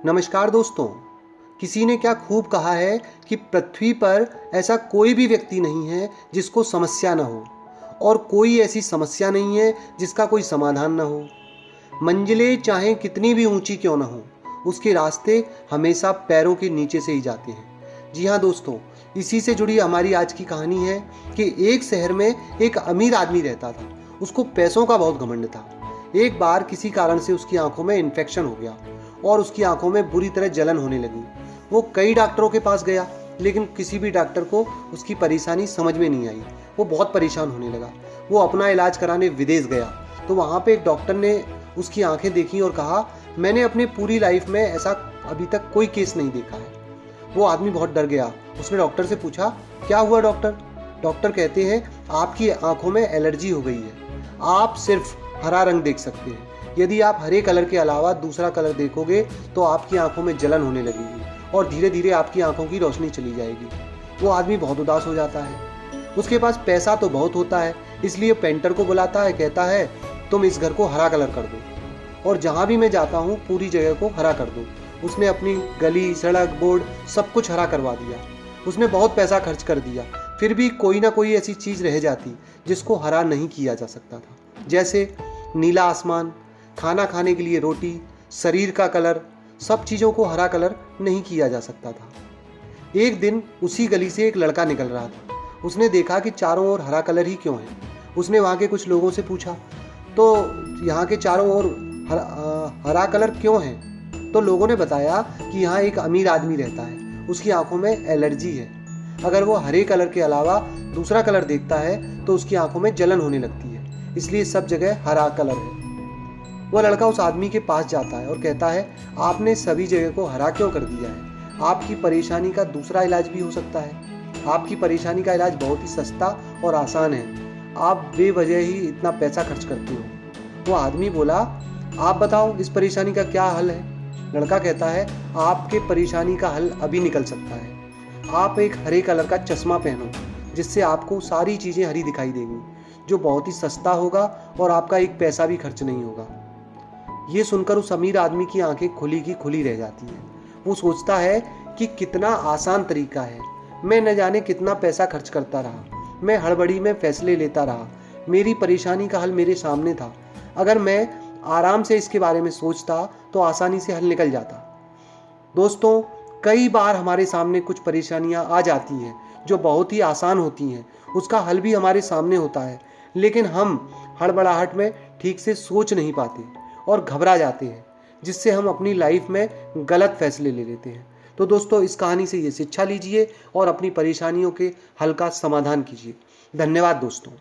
नमस्कार दोस्तों। किसी ने क्या खूब कहा है कि पृथ्वी पर ऐसा कोई भी व्यक्ति नहीं है जिसको समस्या न हो, और कोई ऐसी समस्या नहीं है जिसका कोई समाधान न हो। मंजिलें चाहे कितनी भी ऊंची क्यों न हो, उसके रास्ते हमेशा पैरों के नीचे से ही जाते हैं। जी हाँ दोस्तों, इसी से जुड़ी हमारी आज की कहानी है कि एक शहर में एक अमीर आदमी रहता था। उसको पैसों का बहुत घमंड था। एक बार किसी कारण से उसकी आंखों में इन्फेक्शन हो गया और उसकी आंखों में बुरी तरह जलन होने लगी। वो कई डॉक्टरों के पास गया, लेकिन किसी भी डॉक्टर को उसकी परेशानी समझ में नहीं आई। वो बहुत परेशान होने लगा। वो अपना इलाज कराने विदेश गया, तो वहाँ पे एक डॉक्टर ने उसकी आंखें देखी और कहा, मैंने अपनी पूरी लाइफ में ऐसा अभी तक कोई केस नहीं देखा है। वो आदमी बहुत डर गया। उसने डॉक्टर से पूछा, क्या हुआ डॉक्टर? डॉक्टर कहते हैं, आपकी आंखों में एलर्जी हो गई है। आप सिर्फ हरा रंग देख सकते हैं। यदि आप हरे कलर के अलावा दूसरा कलर देखोगे तो आपकी आंखों में जलन होने लगेगी और धीरे धीरे आपकी आंखों की रोशनी चली जाएगी। वो आदमी बहुत उदास हो जाता है। उसके पास पैसा तो बहुत होता है, इसलिए पेंटर को बुलाता है। कहता है, तुम इस घर को हरा कलर कर दो और जहाँ भी मैं जाता हूँ पूरी जगह को हरा कर दो। उसने अपनी गली, सड़क, बोर्ड सब कुछ हरा करवा दिया। उसने बहुत पैसा खर्च कर दिया, फिर भी कोई ना कोई ऐसी चीज़ रह जाती जिसको हरा नहीं किया जा सकता था। जैसे नीला आसमान, खाना खाने के लिए रोटी, शरीर का कलर, सब चीज़ों को हरा कलर नहीं किया जा सकता था। एक दिन उसी गली से एक लड़का निकल रहा था। उसने देखा कि चारों ओर हरा कलर ही क्यों है। उसने वहाँ के कुछ लोगों से पूछा, तो यहाँ के चारों ओर हरा कलर क्यों है? तो लोगों ने बताया कि यहाँ एक अमीर आदमी रहता है, उसकी आंखों में एलर्जी है। अगर वो हरे कलर के अलावा दूसरा कलर देखता है तो उसकी आंखों में जलन होने लगती है, इसलिए सब जगह हरा कलर है। वो लड़का उस आदमी के पास जाता है और कहता है, आपने सभी जगह को हरा क्यों कर दिया है? आपकी परेशानी का दूसरा इलाज भी हो सकता है। आपकी परेशानी का इलाज बहुत ही सस्ता और आसान है। आप बेवजह ही इतना पैसा खर्च करते हो। वो आदमी बोला, आप बताओ इस परेशानी का क्या हल है? लड़का कहता है, आपके परेशानी का हल अभी निकल सकता है। आप एक हरे कलर का चश्मा पहनो, जिससे आपको सारी चीज़ें हरी दिखाई देंगी, जो बहुत ही सस्ता होगा और आपका एक पैसा भी खर्च नहीं होगा। ये सुनकर उस अमीर आदमी की आंखें खुली की खुली रह जाती हैं। वो सोचता है कि कितना आसान तरीका है। मैं न जाने कितना पैसा खर्च करता रहा, मैं हड़बड़ी में फैसले लेता रहा। मेरी परेशानी का हल मेरे सामने था। अगर मैं आराम से इसके बारे में सोचता तो आसानी से हल निकल जाता। दोस्तों, कई बार हमारे सामने कुछ परेशानियां आ जाती हैं जो बहुत ही आसान होती हैं। उसका हल भी हमारे सामने होता है, लेकिन हम हड़बड़ाहट में ठीक से सोच नहीं पाते और घबरा जाते हैं, जिससे हम अपनी लाइफ में गलत फैसले ले लेते हैं। तो दोस्तों, इस कहानी से ये शिक्षा लीजिए और अपनी परेशानियों के हल का समाधान कीजिए। धन्यवाद दोस्तों।